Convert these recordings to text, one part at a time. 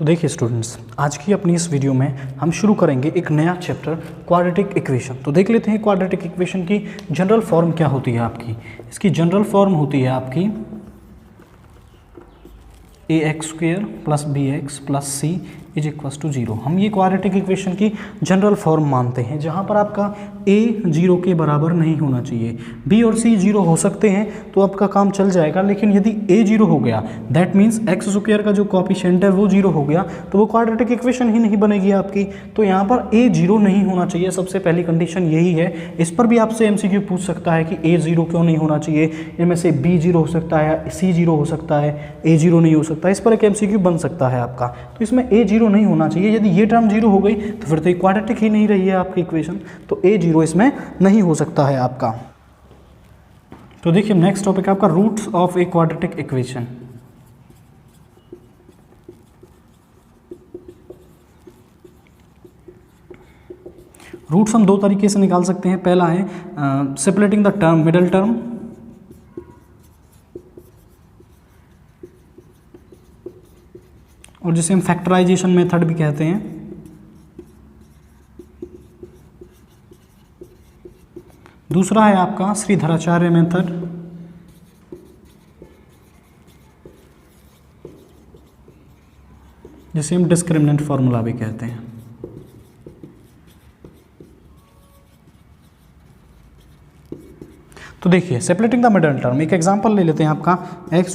तो देखिए स्टूडेंट्स, आज की अपनी इस वीडियो में हम शुरू करेंगे एक नया चैप्टर क्वाड्रेटिक इक्वेशन। तो देख लेते हैं क्वाड्रेटिक इक्वेशन की जनरल फॉर्म क्या होती है आपकी। इसकी जनरल फॉर्म होती है आपकी ax² + bx + c = 0। हम ये क्वाड्रेटिक इक्वेशन की जनरल फॉर्म मानते हैं, जहाँ पर आपका a 0 के बराबर नहीं होना चाहिए, b और c 0 हो सकते हैं तो आपका काम चल जाएगा। लेकिन यदि a 0 हो गया, दैट मीन्स x² का जो कोएफिशिएंट है वो 0 हो गया, तो वो क्वाड्रेटिक इक्वेशन ही नहीं बनेगी आपकी। तो यहाँ पर a 0 नहीं होना चाहिए, सबसे पहली कंडीशन यही है। इस पर भी आपसे MCQ पूछ सकता है कि a 0 क्यों नहीं होना चाहिए, इनमें से b 0 हो सकता है, c 0 हो सकता है, a 0 नहीं हो सकता। इस पर एक MCQ बन सकता है आपका। तो इसमें a 0 नहीं होना चाहिए। यदि ये टर्म 0 हो गई तो फिर तो ये क्वाड्रेटिक ही नहीं रही है आपकी इक्वेशन, तो a 0 इसमें नहीं हो सकता है आपका। तो देखिए नेक्स्ट टॉपिक आपका roots of a quadratic equation. Roots हम दो तरीके से निकाल सकते हैं। पहला है separating the term, middle term, और जिसे हम फैक्टराइजेशन मेथड भी कहते हैं। दूसरा है आपका श्रीधराचार्य मेथड, जिसे हम डिस्क्रिमिनेंट फॉर्मूला भी कहते हैं। तो देखिए सेपरेटिंग द मिडल टर्म, एक एग्जांपल ले लेते हैं आपका x² - x -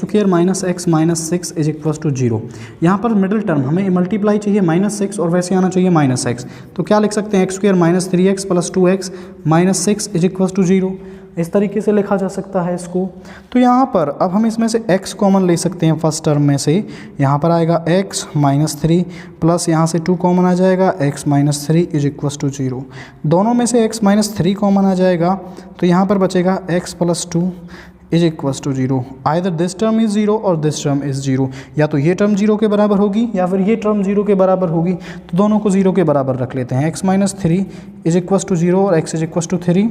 6 = 0। यहाँ पर मिडल टर्म हमें मल्टीप्लाई चाहिए -6 और वैसे आना चाहिए -x। तो क्या लिख सकते हैं, x² - 3x + 2x - 6 = 0। इस तरीके से लिखा जा सकता है इसको। तो यहाँ पर अब हम इसमें से x कॉमन ले सकते हैं फर्स्ट टर्म में से। यहाँ पर आएगा x - 3 प्लस यहाँ से 2 कॉमन आ जाएगा, x - 3 = 0। दोनों में से x - 3 कॉमन आ जाएगा, तो यहाँ पर बचेगा x + 2 = 0। Either this term is 0 और दिस टर्म इज़ 0। या तो ये टर्म 0 के बराबर होगी या फिर ये टर्म 0 के बराबर होगी। तो दोनों को 0 के बराबर रख लेते हैं। x - 3 = 0 और x = 3,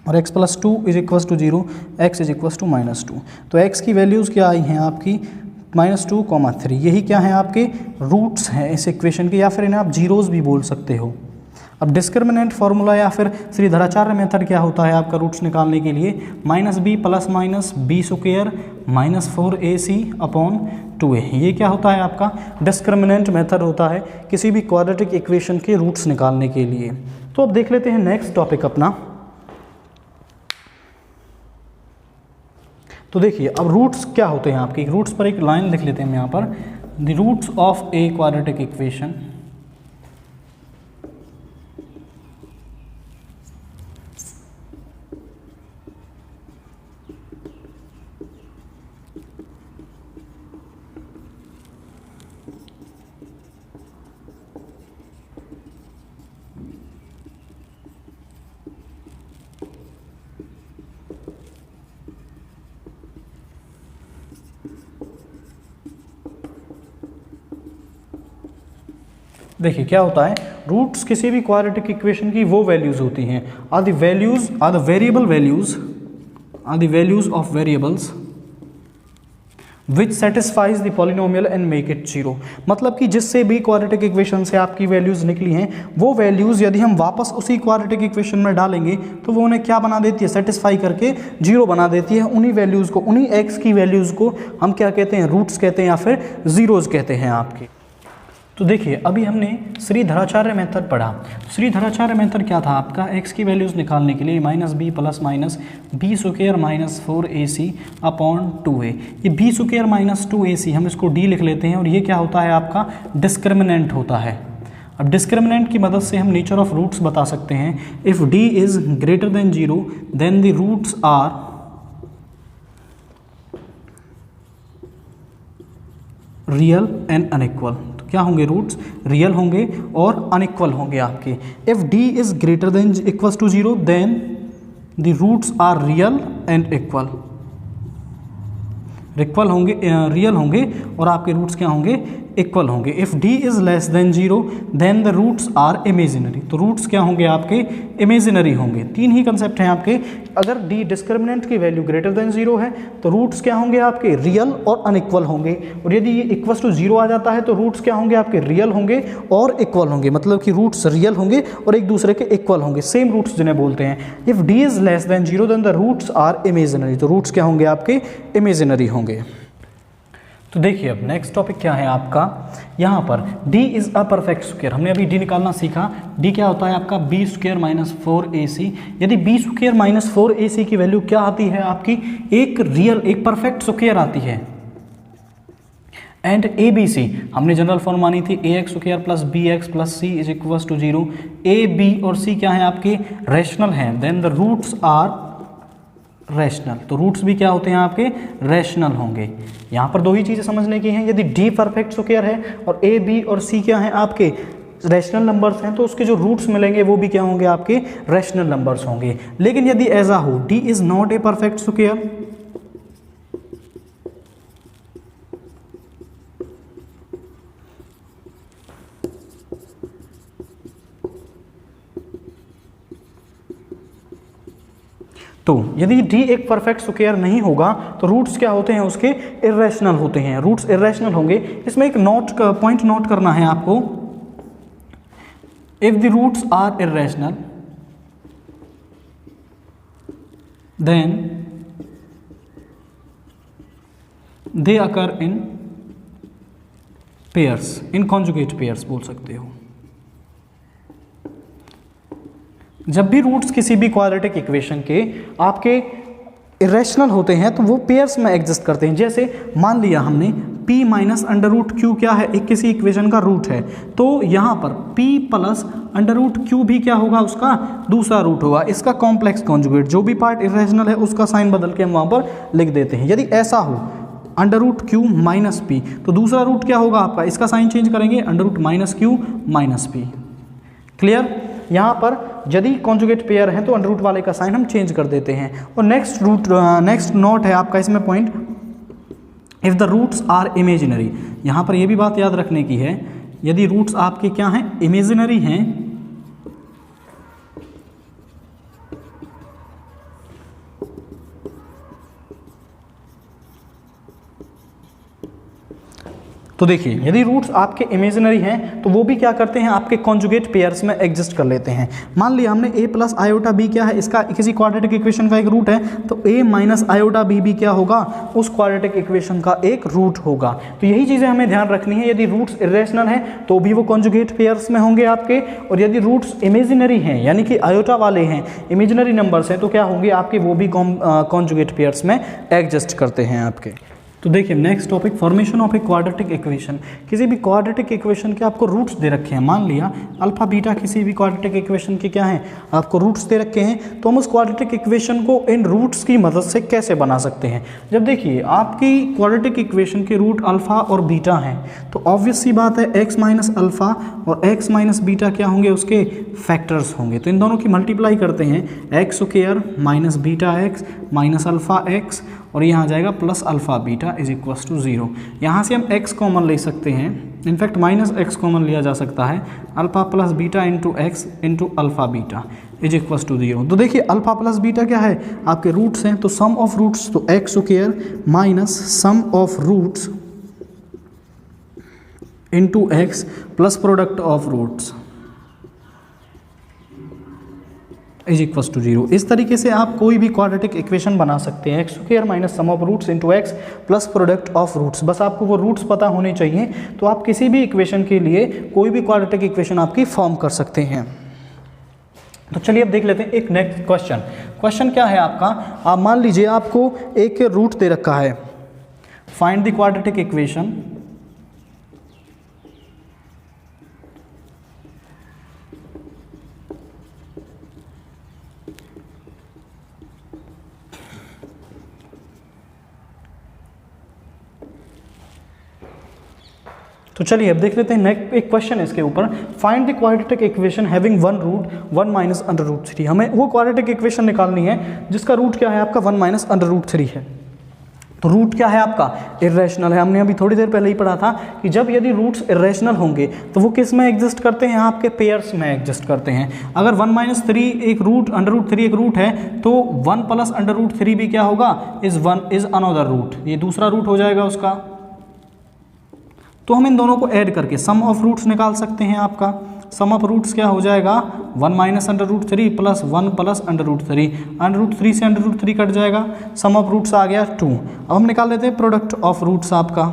और x + 2 = 0, x = -2। तो x की वैल्यूज़ क्या आई हैं आपकी, -2, 3। यही क्या है आपके रूट्स हैं इस इक्वेशन के, या फिर इन्हें आप जीरोज़ भी बोल सकते हो। अब डिस्क्रिमिनेंट फार्मूला या फिर श्रीधराचार्य मेथड क्या होता है आपका रूट्स निकालने के लिए, -b ± b² - 4ac/2a। ये क्या होता है आपका डिस्क्रिमिनेंट मेथड होता है किसी भी क्वाड्रेटिक इक्वेशन के रूट्स निकालने के लिए। तो अब देख लेते हैं नेक्स्ट टॉपिक अपना। तो देखिए अब रूट्स क्या होते हैं आपके, रूट्स पर एक लाइन लिख लेते हैं हम यहाँ पर, the roots of a quadratic equation. देखिए क्या होता है, रूट्स किसी भी क्वाड्रेटिक इक्वेशन की वो वैल्यूज होती हैं, are the variable values of variables which satisfies the polynomial and make it 0। मतलब कि जिससे भी क्वाड्रेटिक इक्वेशन से आपकी वैल्यूज निकली हैं, वो वैल्यूज यदि हम वापस उसी क्वाड्रेटिक इक्वेशन में डालेंगे तो वो उन्हें क्या बना देती है, सेटिस्फाई करके 0 बना देती है। उन्हीं वैल्यूज को, उन्हीं x की वैल्यूज को हम क्या कहते हैं, रूट्स कहते हैं या फिर जीरोज कहते हैं आपके। तो देखिए अभी हमने श्रीधराचार्य मेथड पढ़ा। श्रीधराचार्य मेथड क्या था आपका, x की वैल्यूज़ निकालने के लिए -b ± b² - 4ac/2a। ये b² - 2ac हम इसको d लिख लेते हैं, और ये क्या होता है आपका डिस्क्रिमिनेंट होता है। अब डिस्क्रिमिनेंट की मदद से हम नेचर ऑफ रूट्स बता सकते हैं। If d is greater than 0 then the roots are real and unequal. तो क्या होंगे, रूट्स रियल होंगे और अनइक्वल होंगे आपके। If d is greater than equals to 0 then the roots are real and equal. Real होंगे और आपके रूट्स क्या होंगे, इक्वल होंगे। If d is less than 0 then the roots are imaginary. तो रूट्स क्या होंगे आपके? इमेजिनरी होंगे। तीन ही कंसेप्ट हैं आपके। अगर d डिस्क्रिमिनेंट की वैल्यू ग्रेटर देन 0 है तो रूट्स क्या होंगे आपके? रियल और अनइक्वल होंगे। और यदि ये इक्वल टू 0 आ जाता है तो रूट्स क्या होंगे आपके? रियल होंगे और इक्वल होंगे, मतलब कि रूट्स रियल होंगे और एक दूसरे के इक्वल होंगे, सेम रूट्स जिन्हें बोलते हैं। If d is less than 0 then the roots are imaginary. तो रूट्स क्या होंगे आपके? इमेजिनरी होंगे। तो देखिए अब नेक्स्ट टॉपिक क्या है आपका, यहाँ पर d is a perfect square. हमने अभी d निकालना सीखा। d क्या होता है आपका? B square minus 4ac। यदि बी स्क्वायर माइनस 4ac की वैल्यू क्या आती है आपकी? एक रियल, एक परफेक्ट स्क्वायर आती है। एंड ए बी सी हमने जनरल फॉर्म मानी थी, A X square plus B X plus C is equals to 0। A B और सी क्या है आपके? रैशनल हैं। Then the roots are rational. तो रूट्स भी क्या होते हैं आपके? रैशनल होंगे। यहाँ पर दो ही चीज़ें समझने की हैं। यदि डी परफेक्ट स्क्वायर है और ए बी और सी क्या है आपके? रैशनल नंबर्स हैं, तो उसके जो रूट्स मिलेंगे वो भी क्या होंगे आपके? रैशनल नंबर्स होंगे। लेकिन यदि ऐसा हो D is not a perfect square, तो यदि d एक परफेक्ट स्क्वायर नहीं होगा तो रूट्स क्या होते हैं उसके? इर्रेशनल होते हैं। रूट्स इर्रेशनल होंगे। इसमें एक पॉइंट नोट करना है आपको। If the roots are irrational then they occur in pairs, in conjugate pairs बोल सकते हो। जब भी रूट्स किसी भी क्वाड्रेटिक इक्वेशन के आपके इरेशनल होते हैं तो वो पेयर्स में एग्जिस्ट करते हैं। जैसे मान लिया हमने p minus under root Q क्या है? एक किसी इक्वेशन का रूट है, तो यहाँ पर p plus under root Q भी क्या होगा? उसका दूसरा रूट होगा। इसका कॉम्प्लेक्स कॉन्जुगेट, जो भी पार्ट इरेशनल है उसका साइन बदल के हम वहाँ पर लिख देते हैं। यदि ऐसा हो under root Q minus P, तो दूसरा रूट क्या होगा आपका? इसका साइन चेंज करेंगे, under root minus Q minus P. Clear? यहाँ पर यदि कॉन्जुगेट पेयर है तो अंडर रूट वाले का साइन हम चेंज कर देते हैं। और नेक्स्ट नोट है आपका इसमें point, if the roots are imaginary. यहाँ पर यह भी बात याद रखने की है, यदि रूट्स आपके क्या हैं? इमेजिनरी हैं, तो देखिए यदि रूट्स आपके इमेजिनरी हैं तो वो भी क्या करते हैं? आपके कॉन्जुगेट पेयर्स में एग्जिस्ट कर लेते हैं। मान लिया हमने a प्लस आयोटा बी क्या है? इसका किसी क्वाड्रेटिक इक्वेशन का एक रूट है, तो a माइनस आयोटा बी भी क्या होगा? उस क्वाड्रेटिक इक्वेशन का एक रूट होगा। तो यही चीज़ें हमें ध्यान रखनी है। यदि रूट्स इरेशनल हैं तो भी वो कॉन्जुगेट पेयर्स में होंगे आपके, और यदि रूट्स इमेजिनरी हैं यानी कि आयोटा वाले हैं, इमेजिनरी नंबर्स हैं, तो क्या होंगे आपके? वो भी कॉन्जुगेट पेयर्स में एग्जिस्ट करते हैं आपके। तो देखिए next topic, formation of a quadratic equation. किसी भी क्वाड्रेटिक इक्वेशन के आपको रूट्स दे रखे हैं। मान लिया अल्फा बीटा किसी भी क्वाड्रेटिक इक्वेशन के क्या हैं? आपको रूट्स दे रखे हैं। तो हम उस क्वाड्रेटिक इक्वेशन को इन रूट्स की मदद से कैसे बना सकते हैं? जब देखिए आपकी क्वाड्रेटिक इक्वेशन के रूट अल्फा और बीटा हैं तो ऑब्वियस सी बात है एक्स माइनस अल्फा और एक्स माइनस बीटा क्या होंगे? उसके फैक्टर्स होंगे। तो इन दोनों की मल्टीप्लाई करते हैं, x square minus beta X minus alpha X, और यहाँ आ जाएगा plus alpha beta is equals to 0। यहाँ से हम x कॉमन ले सकते हैं, इनफैक्ट माइनस x कॉमन लिया जा सकता है। Alpha plus beta into X into alpha beta is equals to 0। तो देखिए अल्फा प्लस बीटा क्या है? आपके रूट्स हैं, तो सम ऑफ रूट्स तो X square minus sum of roots into x plus product of roots is equals to 0। इस तरीके से आप कोई भी क्वाड्रेटिक इक्वेशन बना सकते हैं। X square minus sum of roots into x plus product of roots. बस आपको वो रूट्स पता होने चाहिए, तो आप किसी भी इक्वेशन के लिए कोई भी क्वाड्रेटिक इक्वेशन आपकी फॉर्म कर सकते हैं। तो चलिए अब देख लेते हैं एक नेक्स्ट क्वेश्चन। क्वेश्चन क्या है आपका? आप मान लीजिए आपको एक रूट दे रखा है, फाइंड द क्वाड्रेटिक इक्वेशन तो चलिए अब देख लेते हैं नेक्स्ट एक क्वेश्चन है इसके ऊपर, find the quadratic equation having one root 1 minus under root 3। हमें वो क्वाड्रेटिक इक्वेशन निकालनी है जिसका रूट क्या है आपका? 1 माइनस अंडर रूट 3 है। तो रूट क्या है आपका, इर्रेशनल है। हमने अभी थोड़ी देर पहले ही पढ़ा था कि जब यदि रूट्स इर्रेशनल होंगे तो वो किस में एग्जिस्ट करते हैं, आपके पेयर्स में एग्जिस्ट करते हैं। अगर 1 - 3 एक रूट, √3 एक रूट है, तो 1 + √3 भी क्या होगा, इज अनदर रूट, ये दूसरा रूट हो जाएगा उसका। तो हम इन दोनों को ऐड करके सम ऑफ रूट्स निकाल सकते हैं। आपका सम ऑफ रूट्स क्या हो जाएगा, 1 - √3 + 1 + √3, √3 से √3 कट जाएगा, सम ऑफ रूट्स आ गया 2। अब हम निकाल लेते हैं प्रोडक्ट ऑफ रूट्स। आपका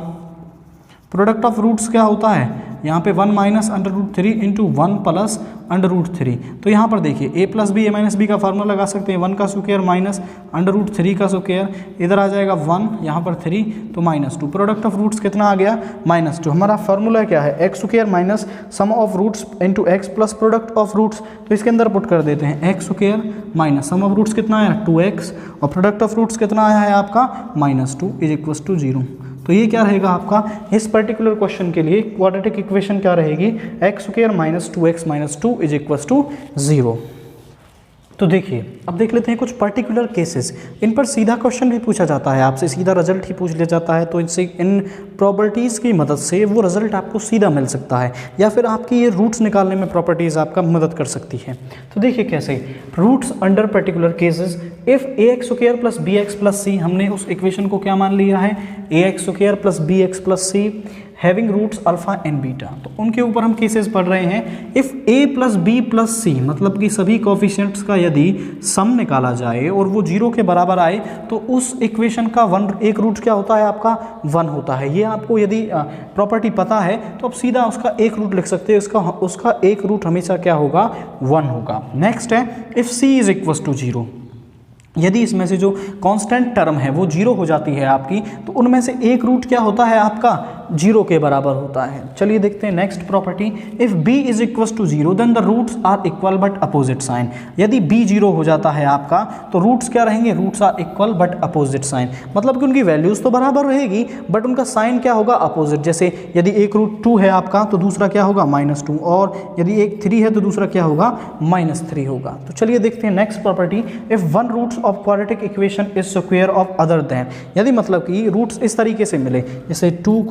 प्रोडक्ट ऑफ रूट्स क्या होता है, यहाँ पे 1 - √3 × 1 + √3। तो यहाँ पर देखिए a + b a - b का फार्मूला लगा सकते हैं, 1 का स्क्वायर माइनस √3 का स्क्वायर, इधर आ जाएगा 1, यहाँ पर 3 तो -2। प्रोडक्ट ऑफ रूट्स कितना आ गया, -2। हमारा फार्मूला क्या है, x² minus sum of roots into x plus product of roots. तो इसके अंदर पुट कर देते हैं x² minus sum of roots कितना आया 2x और प्रोडक्ट ऑफ रूट्स कितना आया है आपका -2 = 0। तो ये क्या रहेगा आपका, इस पर्टिकुलर क्वेश्चन के लिए क्वाड्रेटिक इक्वेशन क्या रहेगी, x² माइनस 2x माइनस 2 = 0। तो देखिए अब देख लेते हैं कुछ पर्टिकुलर केसेस, इन पर सीधा क्वेश्चन भी पूछा जाता है आपसे, सीधा रिजल्ट ही पूछ लिया जाता है। तो इनसे इन प्रॉपर्टीज़ की मदद से वो रिजल्ट आपको सीधा मिल सकता है, या फिर आपकी ये रूट्स निकालने में प्रॉपर्टीज़ आपका मदद कर सकती है। तो देखिए कैसे, roots under particular cases if ax² + bx + c, हमने उस इक्वेशन को क्या मान लिया है, ax² + bx + c having roots alpha and beta. तो उनके ऊपर हम केसेस पढ़ रहे हैं। इफ़ a + b + c, मतलब कि सभी कोफिशिएंट्स का यदि सम निकाला जाए और वो 0 के बराबर आए, तो उस इक्वेशन का एक रूट क्या होता है आपका, 1 होता है। ये आपको यदि प्रॉपर्टी पता है तो आप सीधा उसका एक रूट लिख सकते हैं, उसका एक रूट हमेशा क्या होगा, 1 होगा। नेक्स्ट है इफ़ c = 0, यदि इसमें से जो कांस्टेंट टर्म है वो 0 हो जाती है आपकी, तो उनमें से एक रूट क्या होता है आपका, 0 के बराबर होता है। चलिए देखते हैं next property, if b = 0 then the roots are equal but opposite sign. यदि b 0 हो जाता है आपका तो रूट्स क्या रहेंगे, roots are equal but opposite sign, मतलब कि उनकी वैल्यूज़ तो बराबर रहेगी बट उनका साइन क्या होगा, अपोजिट। जैसे यदि एक रूट 2 है आपका तो दूसरा क्या होगा, -2, और यदि एक 3 है तो दूसरा क्या होगा, -3 होगा। तो चलिए देखते हैं next property, if one roots of quadratic equation is square of other then. यदि मतलब कि रूट्स इस तरीके से मिले, जैसे 2,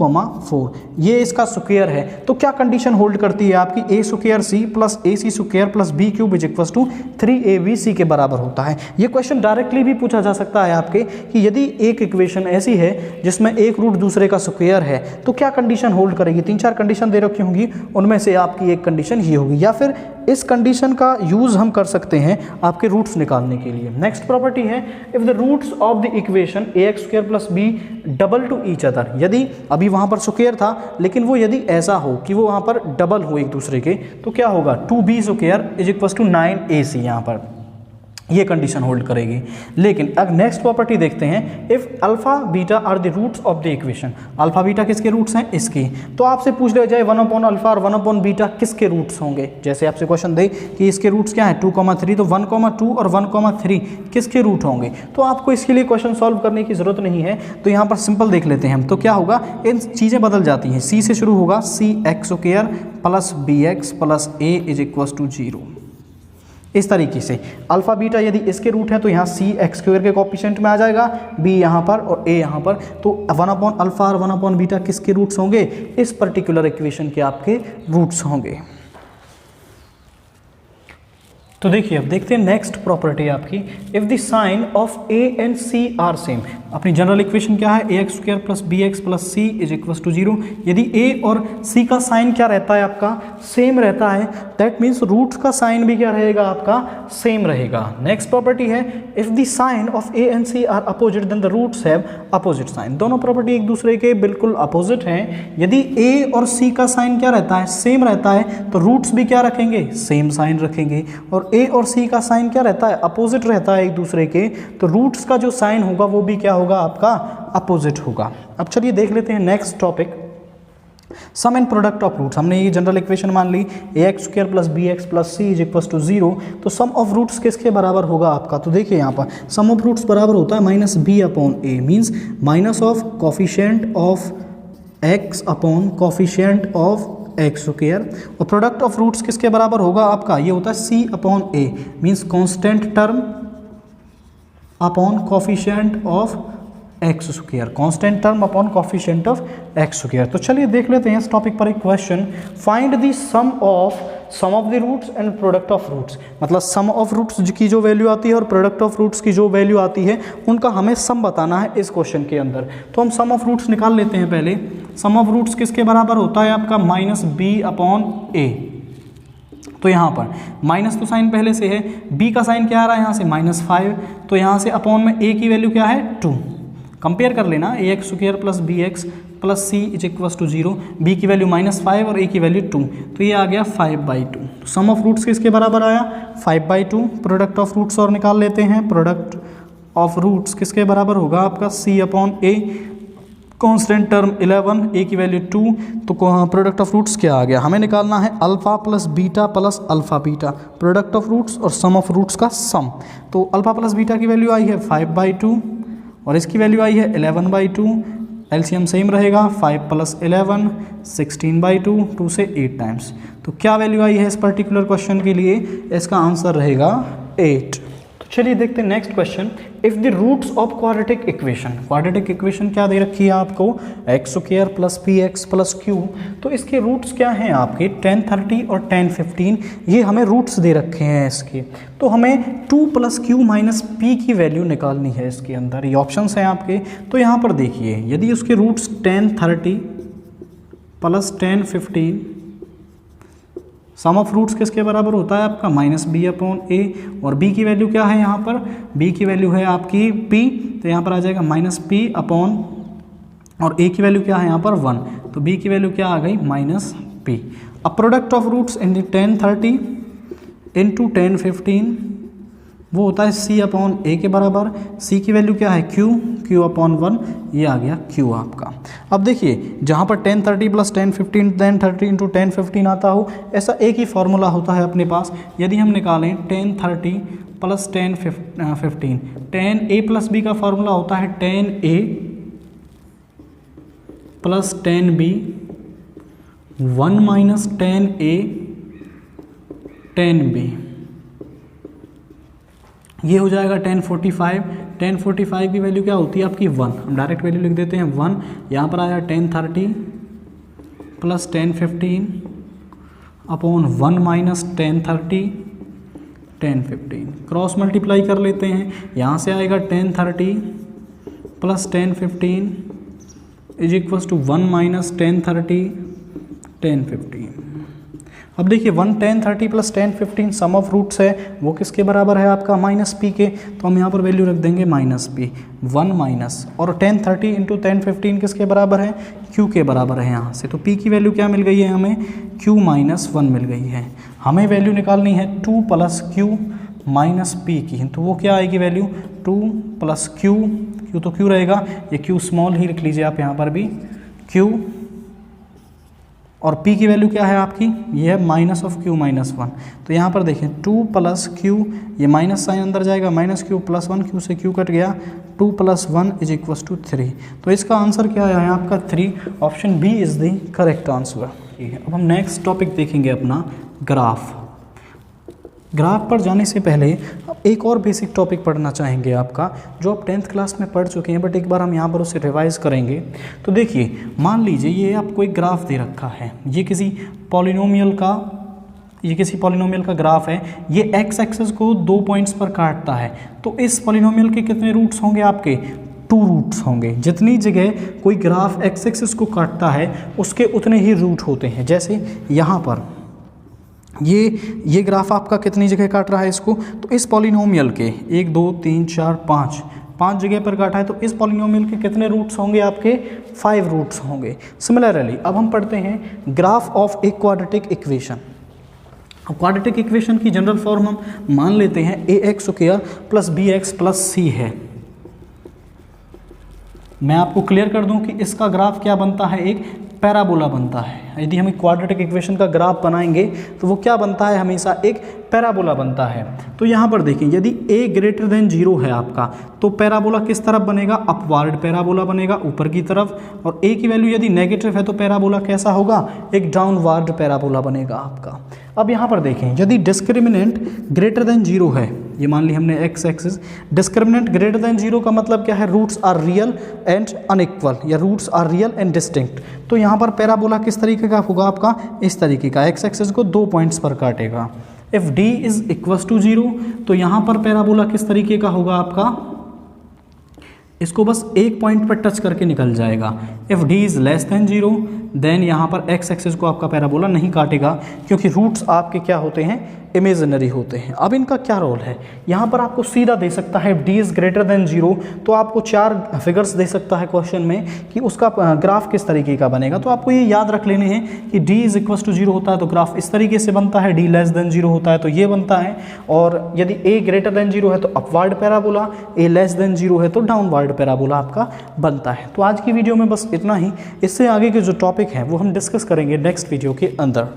4, ये इसका स्क्वायर है, तो क्या कंडीशन होल्ड करती है आपकी, a² c + ac² + b³ = 3abc के बराबर होता है। ये क्वेश्चन डायरेक्टली भी पूछा जा सकता है आपके कि यदि एक इक्वेशन ऐसी है जिसमें एक रूट दूसरे का स्क्वायर है तो क्या कंडीशन होल्ड करेगी। 3-4 कंडीशन दे रखी होंगी, उनमें से आपकी एक कंडीशन ये होगी, या फिर इस कंडीशन का यूज़ हम कर सकते हैं आपके रूट्स निकालने के लिए। नेक्स्ट प्रॉपर्टी है if the roots of the equation ax² + b double to each other. यदि अभी वहाँ पर स्क्वायर था लेकिन वो यदि ऐसा हो कि वो वहाँ पर डबल हो एक दूसरे के, तो क्या होगा, 2b² = 9ac, यहाँ पर ये कंडीशन होल्ड करेगी। लेकिन अब नेक्स्ट प्रॉपर्टी देखते हैं, if alpha beta are the roots of the equation. Alpha beta किसके रूट्स हैं, इसके। तो आपसे पूछ लिया जाए 1/α और 1/β किसके रूट्स होंगे। जैसे आपसे क्वेश्चन दे कि इसके रूट्स क्या हैं, 2, 3, तो 1, 2 और 1, 3 किसके रूट होंगे। तो आपको इसके लिए क्वेश्चन सॉल्व करने की ज़रूरत नहीं है, तो यहाँ पर सिंपल देख लेते हैं हम। तो क्या होगा, इन चीज़ें बदल जाती हैं, c से शुरू होगा, cx² + bx + a = 0। इस तरीके से अल्फा बीटा यदि इसके रूट हैं तो यहाँ cx² के कोफिशिएंट में आ जाएगा, b यहाँ पर और a यहाँ पर। तो 1/α और 1/β किसके रूट्स होंगे, इस पर्टिकुलर इक्वेशन के आपके रूट्स होंगे। तो देखिए अब देखते हैं नेक्स्ट प्रॉपर्टी आपकी, if the sign of a and c are same. अपनी जनरल इक्वेशन क्या है, ax² + bx + c = 0। यदि a और c का साइन क्या रहता है आपका, सेम रहता है, दैट मीन्स रूट्स का साइन भी क्या रहेगा आपका, सेम रहेगा। नेक्स्ट प्रॉपर्टी है, if the sign of a and c are opposite then the roots have opposite sign. दोनों प्रॉपर्टी एक दूसरे के बिल्कुल अपोजिट हैं। यदि a और c का साइन क्या रहता है, सेम रहता है, तो रूट्स भी क्या रखेंगे, सेम साइन रखेंगे। और a और c का साइन क्या रहता है, अपोजिट रहता है एक दूसरे के, तो रूट्स का जो साइन होगा वो भी क्या होगा आपका, अपोजिट होगा। अब चलिए देख लेते हैं next topic, sum and product of roots. हमने ये जनरल इक्वेशन मान ली, ax² + bx + c = 0। तो सम ऑफ रूट्स किसके बराबर होगा आपका, तो देखिए यहाँ पर सम ऑफ रूट्स बराबर होता है -b/a, means minus of coefficient of x upon coefficient of x²। और प्रोडक्ट ऑफ रूट्स किसके बराबर होगा आपका, ये होता है c/a, means constant term upon coefficient of x square, constant term upon coefficient of x square. तो चलिए देख लेते हैं इस टॉपिक पर एक question, find the sum of the roots and product of roots. मतलब सम ऑफ रूट्स की जो वैल्यू आती है और प्रोडक्ट ऑफ रूट्स की जो वैल्यू आती है उनका हमें सम बताना है इस क्वेश्चन के अंदर। तो हम सम ऑफ रूट्स निकाल लेते हैं पहले। सम ऑफ रूट्स किसके बराबर होता है आपका, माइनस बी अपॉन ए। तो यहाँ पर माइनस तो साइन पहले से है, b का साइन क्या आ रहा है यहाँ से -5, तो यहाँ से अपॉन में a की वैल्यू क्या है 2। कंपेयर कर लेना, A X square plus B X plus C is equals to 0, b की वैल्यू -5 और a की वैल्यू 2, तो ये आ गया 5/2। तो सम ऑफ रूट्स किसके बराबर आया 5/2। प्रोडक्ट ऑफ रूट्स और निकाल लेते हैं। प्रोडक्ट ऑफ रूट्स किसके बराबर होगा आपका c upon a, constant term 11, a की वैल्यू 2, तो प्रोडक्ट ऑफ रूट्स क्या आ गया, हमें निकालना है alpha plus beta plus alpha beta, product of roots और सम ऑफ रूट्स का सम। तो अल्फा प्लस बीटा की वैल्यू आई है 5/2 और इसकी वैल्यू आई है 11/2। एलसीएम सेम रहेगा, 5 + 11 16/2, 2 से 8 टाइम्स। तो क्या वैल्यू आई है इस पर्टिकुलर क्वेश्चन के लिए, इसका आंसर रहेगा 8। चलिए देखते हैं next question. If the roots of quadratic equation, quadratic equation क्या दे रखी है आपको, x square plus p x plus q. तो इसके रूट्स क्या हैं आपके 10, 30 और 10, 15, ये हमें रूट्स दे रखे हैं इसके। तो हमें 2 + q - p की वैल्यू निकालनी है इसके अंदर, ये ऑप्शंस हैं आपके। तो यहाँ पर देखिए, यदि उसके रूट्स 10, 30 + 10, 15, सम ऑफ रूट्स किसके बराबर होता है आपका -b अपॉन a, और b की वैल्यू क्या है यहाँ पर, b की वैल्यू है आपकी p, तो यहाँ पर आ जाएगा -p अपॉन, और a की वैल्यू क्या है यहाँ पर 1, तो b की वैल्यू क्या आ गई -p। अब product of roots in the 10, 30 into 10, 15 वो होता है c अपॉन a के बराबर। c की वैल्यू क्या है q अपॉन 1, ये आ गया q आपका। अब देखिए जहाँ पर 10, 30 + 10, 15 10, 30 इंटू 10, 15 आता हो, ऐसा एक ही फार्मूला होता है अपने पास। यदि हम निकालें 10, 30 + 10, 15, 10a + b का फार्मूला होता है 10a + 10b 1 - 10a 10b, ये हो जाएगा 1045। 1045 की वैल्यू क्या होती है आपकी 1, हम डायरेक्ट वैल्यू लिख देते हैं 1। यहाँ पर आया 10, 30 + 10, 15 अपॉन 1 - 10, 30 10, 15, क्रॉस मल्टीप्लाई कर लेते हैं। यहाँ से आएगा 10, 30 + 10, 15 इज इक्वल्स टू 1 - 10, 30 10, 15। अब देखिए 1, 10, 30 + 10, 15 सम ऑफ रूट्स है, वो किसके बराबर है आपका -p के, तो हम यहाँ पर वैल्यू रख देंगे -p 1 माइनस, और 10, 30 इंटू 10, 15 किसके बराबर है, q के बराबर है यहाँ से। तो p की वैल्यू क्या मिल गई है हमें, q - 1 मिल गई है। हमें वैल्यू निकालनी है 2 + q - p की, तो वो क्या आएगी वैल्यू 2 + q तो q रहेगा, ये q स्मॉल ही लिख लीजिए आप यहाँ पर भी q, और p की वैल्यू क्या है आपकी, ये है -q - 1। तो यहाँ पर देखें 2 + q, ये माइनस साइन अंदर जाएगा, -q + 1, q से q कट गया, 2 + 1 इज इक्वल्स टू 3। तो इसका आंसर क्या आया है आपका 3, option B is the correct answer. अब हम नेक्स्ट टॉपिक देखेंगे अपना ग्राफ। ग्राफ पर जाने से पहले एक और बेसिक टॉपिक पढ़ना चाहेंगे आपका, जो आप 10th क्लास में पढ़ चुके हैं, बट एक बार हम यहाँ पर उसे रिवाइज करेंगे। तो देखिए मान लीजिए ये आपको एक ग्राफ दे रखा है, ये किसी पॉलिनोमियल का ग्राफ है। ये एक्स एक्सिस को 2 पॉइंट्स पर काटता है। तो इस पॉलिनोमियल के कितने रूट्स होंगे आपके, 2 रूट्स होंगे। जितनी जगह कोई ग्राफ एक्स एक्सिस को काटता है उसके उतने ही रूट होते हैं। जैसे यहाँ पर ये ग्राफ आपका कितनी जगह काट रहा है इसको, तो इस पॉलिनोमियल के 1 2 3 4 5 जगह पर काटा है। तो इस पॉलिनोमियल के कितने रूट्स होंगे आपके, 5 रूट्स होंगे। सिमिलरली अब हम पढ़ते हैं graph of a quadratic equation. अब क्वाड्रेटिक इक्वेशन की जनरल फॉर्म हम मान लेते हैं ax² + bx + c है। मैं आपको क्लियर कर दूं कि इसका ग्राफ क्या बनता है, एक पैराबोला बनता है। यदि हम क्वाड्रेटिक इक्वेशन का ग्राफ बनाएंगे तो वो क्या बनता है, हमेशा एक पैराबोला बनता है। तो यहाँ पर देखें, यदि a > 0 है आपका, तो पैराबोला किस तरफ बनेगा, अपवार्ड पैराबोला बनेगा, ऊपर की तरफ। और a की वैल्यू यदि नेगेटिव है तो पैराबोला कैसा होगा, एक डाउनवार्ड पैराबोला बनेगा आपका। अब यहाँ पर देखें, यदि डिस्क्रिमिनेंट > 0 है, ये मान ली हमने X axis. Discriminant greater than 0 का मतलब क्या है, roots are real and unequal या roots are real and distinct. तो यहाँ पर पैराबोला किस तरीके का होगा आपका, इस तरीके का, एक्स एक्सिस को 2 पॉइंट्स पर काटेगा। If D is equals to 0 तो यहाँ पर पैराबोला किस तरीके का होगा आपका, इसको बस एक पॉइंट पर टच करके निकल जाएगा। If D is less than 0 then यहाँ पर एक्स एक्सिस को आपका पैराबोला नहीं काटेगा, क्योंकि रूट्स आपके क्या होते हैं, इमेजिनरी होते हैं। अब इनका क्या रोल है, यहाँ पर आपको सीधा दे सकता है डी इज़ ग्रेटर देन 0 तो आपको 4 फिगर्स दे सकता है क्वेश्चन में कि उसका ग्राफ किस तरीके का बनेगा। तो आपको ये याद रख लेने हैं कि डी इज़ इक्वल्स टू 0 होता है तो ग्राफ इस तरीके से बनता है, डी लेस देन 0 होता है तो ये बनता है, और यदि ए ग्रेटर देन 0 है तो अपवर्ड पैराबोला, ए लेस देन 0 है तो डाउनवर्ड पैराबोला आपका बनता है। तो आज की वीडियो में बस इतना ही, इससे आगे के जो टॉपिक हैं वो हम डिस्कस करेंगे नेक्स्ट वीडियो के अंदर।